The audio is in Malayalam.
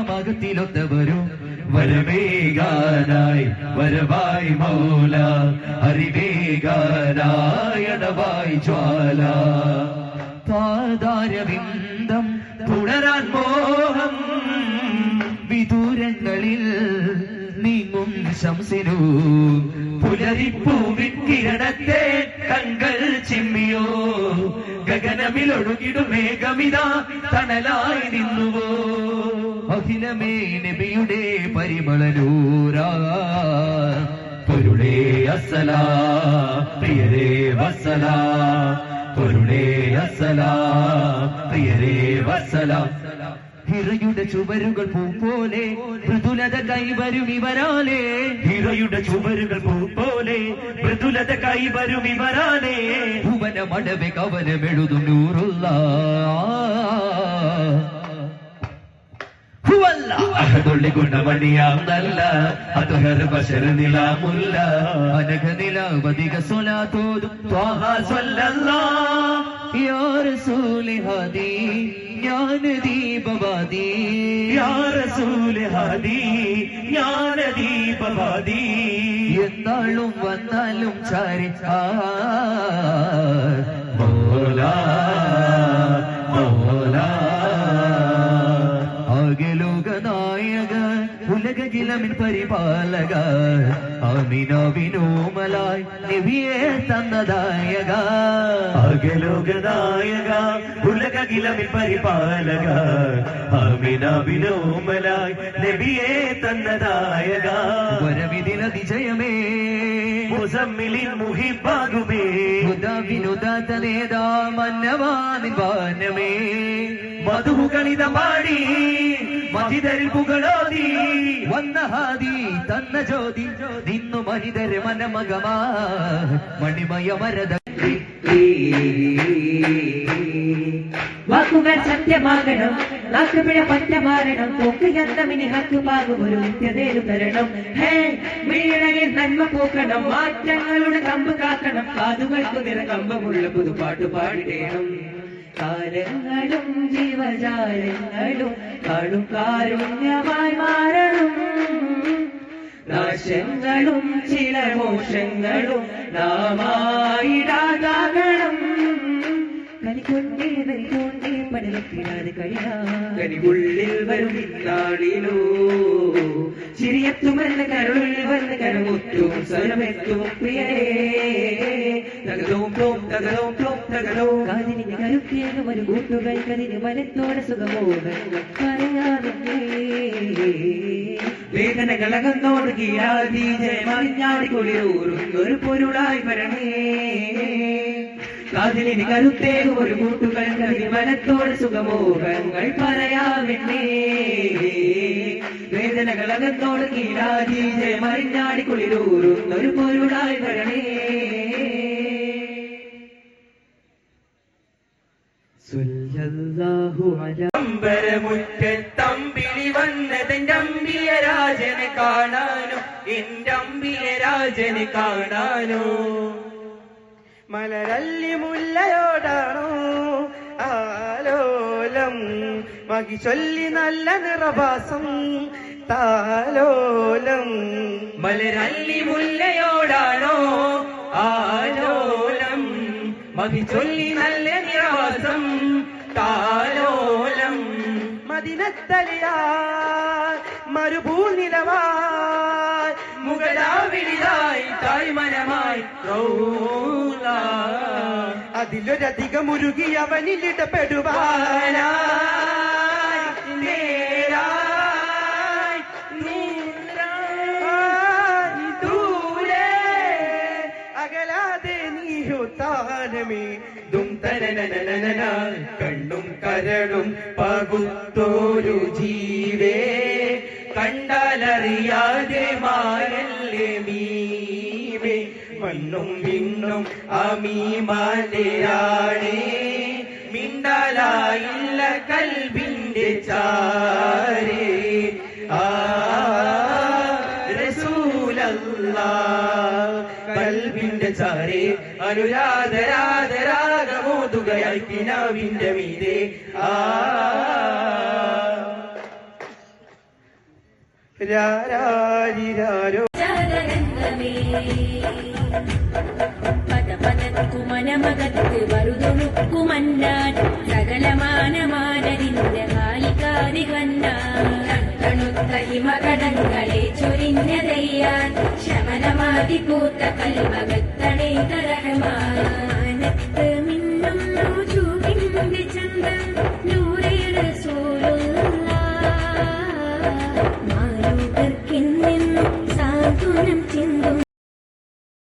മകത്തിലൊത്തവരും വരവേഗാനായി വരവായി മൗല അറിവേഗാനായടവായി ജ്വാല പാതാരവിന്ദം തുടരാൻ മോഹം വിദൂരങ്ങളിൽ നീങ്ങും ശംസിനു പുലരിപ്പൂവിൻ കിരണത്തെ കങ്കൾ ചിമ്മിയോ ഗഗനമിലൊഴുകിടും മേഘമിതാ തണലായി നിന്നുവോ അഖിലമേ നബിയുടെ പരിമളനൂരാ പൊരുളേ അസ്സലാ പ്രിയരേ വസ്സലാ പൊരുളേ അസ്സലാ പ്രിയരേ വസ്സലാ ഹിറയുടെ ചുവരുകൾ പൂ പോലെ മൃദുലത കൈവരും ഇവരാലേ ഹിറയുടെ ചുവരുകൾ പൂ പോലെ മൃദുലത കൈവരും ഇവരാലേ ഭുവന മടവെ കവനമെഴുതും നൂറുള്ള ഗുണമണിയാം നല്ല അതുഹർ ബശർ നിലാമുല്ല അനഘ നിലാവധിക സ്വലാത്തോതും ത്വാഹ സ്വല്ലല്ലാഹ് യാ റസൂൽ ഹദീ ജ്ഞാന ദീപവാദി യാ റസൂൽ ഹദീ ജ്ഞാന ദീപവാദി എന്നാളും വന്നാലും ചാരി മൗലാ മൗലാ ആകെ ലോകനായക ഉലകിലമിൻ പരിപാലക അമിനവിനോമലായി നബിയെ തന്നദായക ആകെ ലോകനായക ഉലകിലമിൻ പരിപാലക അമിനവിനോമലായി നബിയെ തന്നദായക വരവിദിന വിജയമേ മുസമ്മിലിൻ മുഹിബാകുമേ വിനുദാത നേതാ മന്നവാനിൻ വാനമേ മധുകളിത പാടി മഹിതരിൽ പുകളോതി വന്ന ഹാദി തന്ന ജ്യോതി നിന്നു മനിതര് മനമകമാ മണിമയ മരത വാക്കുകൾ സത്യമാകണം നാക്കുപിഴ പറ്റമാരണം പോക്കുകന്തമിനി ഹക്കുപാകും ഒരു നിത്യതേരു തരണം ഹേ വീഴയിൽ നന്മ പൂക്കണം മാറ്റങ്ങളുടെ കമ്പ് കാക്കണം കാതുകൾക്ക് നിറ കമ്പമുള്ള പുതുപാട്ട് പാടിടേണം കാലങ്ങളും ജീവജാലങ്ങളും കാടും കാരുണ്യമായി മാറണം നാശങ്ങളും ചില മോശങ്ങളും നാമായിടാതാകണം കനിക്കൊണ്ടേ വരിക്കൊണ്ടേ പടലത്തിനാത് കഴിയാ കനികുള്ളിൽ വരും ഇന്നാളിലോ ചിരിയെത്തുമെന്ന് കരുളിൽ വന്ന് കരമുത്തും സ്വരമെത്തും പ്രിയരേ തകതോം പ്ലോം തകതോം പ്ലോം തകതോ കാതിരിന് കരുത്തേകും ഒരു കൂട്ടുകൾ കതിന് മനത്തോടെ സുഖമോഹങ്ങൾ പറയാതെ വേദനകളകന്നോട് കീഴാതി ജയമറിഞ്ഞാടി കുളിരൂറുന്നൊരു പൊരുളായി വരണേ കാതിലിന് കരുത്തേകും ഒരു കൂട്ടുകൾ കതിന് മനത്തോടെ സുഖമോഹങ്ങൾ പറയാമെന്നേ വേദനകളകന്നോട് കീഴാതി ജയമറിഞ്ഞാടി കുളിരൂറുന്നൊരു പൊരുളായി വരണേ അമ്പരമുറ്റത്തമ്പിളി വന്നതെന്റെ അമ്പിയ രാജനെ കാണാനോ എന്റെ അമ്പിയ രാജനെ കാണാനോ മലരല്ലി മുല്ലയോടാണോ ആലോലം മകി ചൊല്ലി നല്ല നിറഭാസം താലോലം മലരല്ലി മുല്ലയോടാണോ ആലോലം മകി ചൊല്ലി നല്ല നിറവാസം താലോലം മദിനത്തലിയാൽ മരുഭൂനിലവാൽ മുകളാവിളിയായി തായ്മനമായി അതിലൊരധികം ഉരുകി അവനിലിടപെടുവാനായി ദൂരെ അകലാതെ നീയോ താനമേ കണ്ണും കരളും പകുത്തോരു ജീവേ കണ്ടാലറിയാതെ മായല്ലേ മീമേ മണ്ണും വിണ്ണും അമീമാലയാണേ മിണ്ടാലായില്ല കൽബിന്റെ ചാരേ റസൂലല്ലാഹ് കൽബിന്റെ ചാരേ അനുരാധരാധരാഗമോതുകയായി കിനാവിന്റെ മീതെ രാരാരിരാരോ പദപദക്കുമനമകത്ത് വരുതൊഴുക്കുമന്നാൻ സകലമാനമാനരിന്റെ കാലികാരി വന്നാൻ തണുത്ത ഹിമകടങ്ങളെ ചൊരിഞ്ഞതയ്യാൻ ശമനമാതി